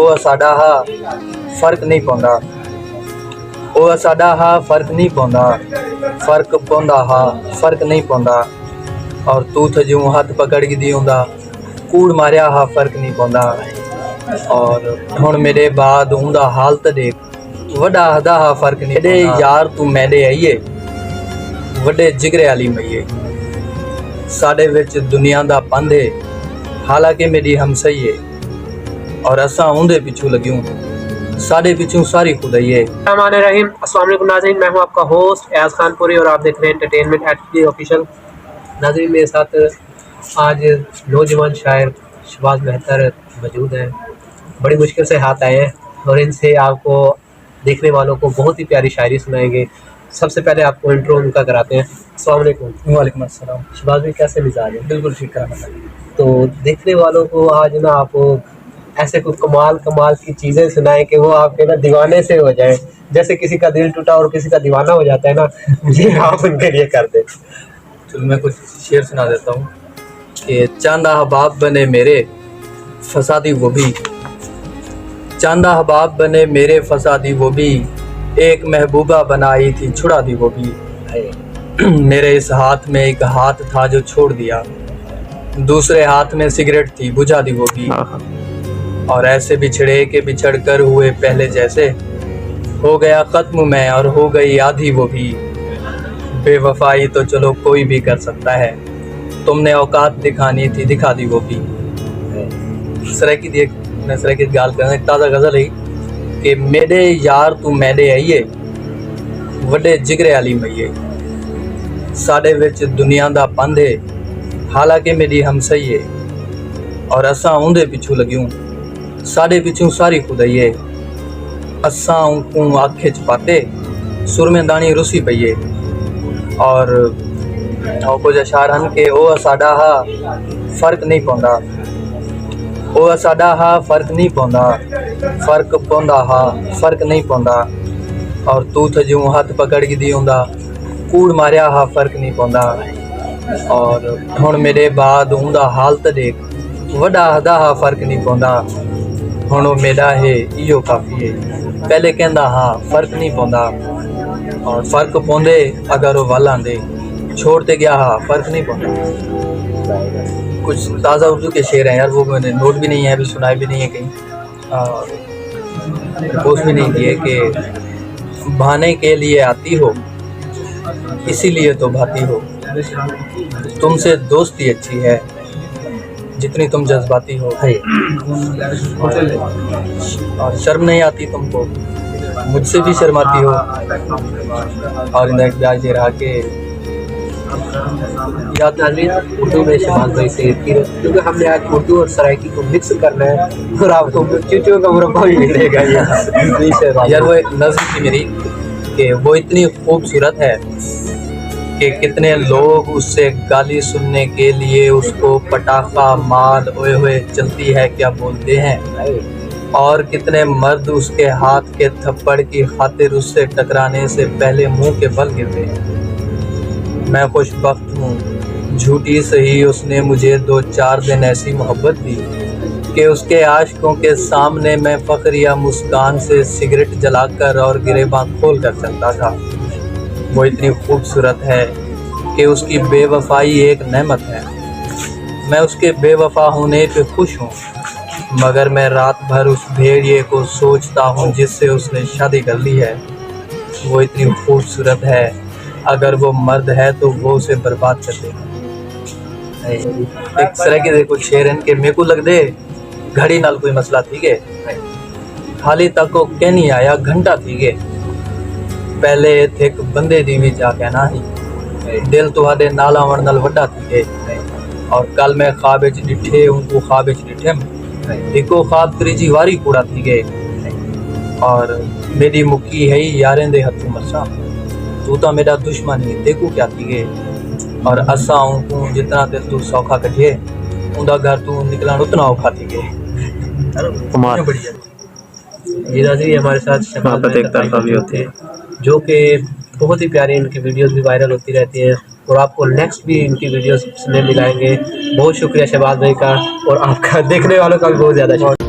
ਉਹ ਸਾਡਾ ਹਾ ਫਰਕ ਨਹੀਂ ਪਾਉਂਦਾ, ਉਹ ਸਾਡਾ ਹਾ ਫਰਕ ਨਹੀਂ ਪਾਉਂਦਾ, ਫਰਕ ਪਾਉਂਦਾ ਹਾ ਫਰਕ ਨਹੀਂ ਪਾਉਂਦਾ। ਔਰ ਤੂੰ ਥਜੂ ਹੱਥ ਪਕੜ ਕੇ ਦੀ ਹੁੰਦਾ, ਕੂੜ ਮਾਰਿਆ ਹਾ ਫਰਕ ਨਹੀਂ ਪਾਉਂਦਾ। ਔਰ ਹੁਣ ਮੇਰੇ ਬਾਅਦ ਉਹਦਾ ਹਾਲਤ ਦੇਖ, ਵੱਡਾ ਹਦਾ ਹਾ ਫਰਕ ਨਹੀਂ ਪਾਉਂਦਾ। ਯਾਰ ਤੂੰ ਮੈਦੇ ਆਈਏ, ਵੱਡੇ ਜਿਗਰੇ ਵਾਲੀ ਮਈਏ, ਸਾਡੇ ਵਿੱਚ ਦੁਨੀਆ ਦਾ ਪੰਧ ਹੈ, ਹਾਲਾਂਕਿ ਮੇਰੀ ਹਮਸਈ है और असा उनके पिछू लग्यूं, साढ़े पिछू सारी खुदाई है। रहीम अस्सलाम वालेकुम नाज़रीन, मैं हूं आपका होस्ट एयाज खानपुरी और आप देख रहे हैं एंटरटेनमेंट एचडी ऑफिशियल। नाज़रीन मेरे साथ आज नौजवान शायर शहबाज मेहतर मौजूद हैं, बड़ी मुश्किल से हाथ आए हैं और इनसे आपको देखने वालों को बहुत ही प्यारी शायरी सुनाएंगे। सबसे पहले आपको इंट्रो उनका कराते हैं। अस्सलाम वालेकुम। वालेकुम अस्सलाम। शहबाज भाई कैसे मिजाज है? बिल्कुल ठीक है। तो देखने वालों को आज ना आप ऐसे कुछ कमाल की चीज़ें सुनाएं कि वो आपके ना दीवाने से हो जाए, जैसे किसी का दिल टूटा और किसी का दीवाना हो जाता है ना, ये आप उनके लिए कर दें। तो मैं कुछ शेर सुना देता हूँ कि चांदा हबाब बने मेरे फसादी वो भी, चांदा हबाब बने मेरे फसादी वो भी, एक महबूबा बनाई थी छुड़ा दी वो भी। मेरे इस हाथ में एक हाथ था जो छोड़ दिया, दूसरे हाथ में सिगरेट थी बुझा दी वो भी। और ऐसे बिछड़े के बिछड़ कर हुए पहले जैसे, हो गया ख़त्म मैं और हो गई आधी वो भी। बेवफाई तो चलो कोई भी कर सकता है, तुमने औकात दिखानी थी दिखा दी वो भी। सराकी दी मैं सराकी गाल करना एक ताज़ा गज़ल है कि मेरे यार तू मैदे आइए, वड्डे जिगरे वाली मईए, साढ़े विच दुनिया दा पंध है, हालांकि मेरी हमसई है और असा उनके पिछू लग्यूं, साढ़े पिछू सारी खुदाई है। असा उनको आखे च पाते सुरमेंदानी रुसी पईए। और कुछ अशार हन के ओ साडा हा फर्क नहीं पाਉਂਦਾ, ओ साडा हा फर्क नहीं पाਉਂਦਾ, फर्क पाਉਂਦਾ हा फर्क नहीं पाਉਂਦਾ। और तू थजू हथ पकड़ के दी ਹੁੰਦਾ, कूड़ मारिया हा फर्क नहीं पाਉਂਦਾ। और हुण मेरे बाद उनका हालत देख, वड्डा हदा हा फर्क नहीं पाਉਂਦਾ। हुण मेरा है इहो काफ़ी है, पहले कहंदा हाँ फर्क नहीं पाਉਂਦਾ। और फर्क पाਉਂਦੇ अगर वो वल आंदे, छोड़ते गया हाँ फर्क नहीं पाਉਂਦਾ। कुछ ताज़ा उर्दू के शेर हैं यार, वो मैंने नोट भी नहीं है, अभी सुनाए भी नहीं है कहीं, पोस्ट भी नहीं दिए कि बहाने के लिए आती हो इसीलिए तो भाती हो, तुमसे दोस्ती अच्छी है जितनी तुम जज्बाती हो। और शर्म नहीं आती तुमको, मुझसे भी शर्माती हो। और इन्हें ब्याज दे रहा कि याद उर्दू में शहबाज भाई से, क्योंकि हमने आज उर्दू और सराइकी को मिक्स करना है और आपको चीटियों का मुरब्बा भी मिलेगा। यार वो एक नज़्म थी मेरी कि वो इतनी खूबसूरत है कि कितने लोग उससे गाली सुनने के लिए उसको पटाखा माल ओए हुए चलती है क्या बोलते हैं, और कितने मर्द उसके हाथ के थप्पड़ की खातिर उससे टकराने से पहले मुंह के बल गिरते हैं। मैं खुशबख्त हूँ झूठी सही उसने मुझे 2-4 दिन ऐसी मोहब्बत दी कि उसके आशिकों के सामने मैं फ़ख्र या मुस्कान से सिगरेट जलाकर और गिरेबां खोल कर चलता था। वो इतनी खूबसूरत है कि उसकी बेवफाई एक नेमत है, मैं उसके बेवफा होने पे खुश हूँ, मगर मैं रात भर उस भेड़िए को सोचता हूँ जिससे उसने शादी कर ली है। वो इतनी खूबसूरत है, अगर वो मर्द है तो वो उसे बर्बाद कर दे। एक तरह के देखो शेर के मेरे को लग दे घड़ी नाल कोई मसला थी के, हाली तक वो कह नहीं आया घंटा थी के, पहले थे बंदे दी भी जा कहना ही, दिल तुहाडे नाल आवन नाल वड्डा थी के। और कल मैं ख्वाब विच डिठे उनको ख्वाब विच डिठे, इको ख्वाब त्रीजी वारी कूड़ा थी गए। और मेरी मुक्की है यारें दे हथों मरसा, तू तो मेरा दुश्मन ही देखू क्या थी गए। और असा उनको जितना दिल तू सौखा कटिए उनका घर तू निकला उतना औखा थी गए। जी हमारे साथ शहबाज भी होते हैं जो कि बहुत ही प्यारी, इनकी वीडियोस भी वायरल होती रहती हैं और आपको नेक्स्ट भी इनकी वीडियोस में मिलाएंगे। बहुत शुक्रिया शहबाज भाई का और आपका देखने वालों का भी बहुत ज़्यादा शुक्रिया।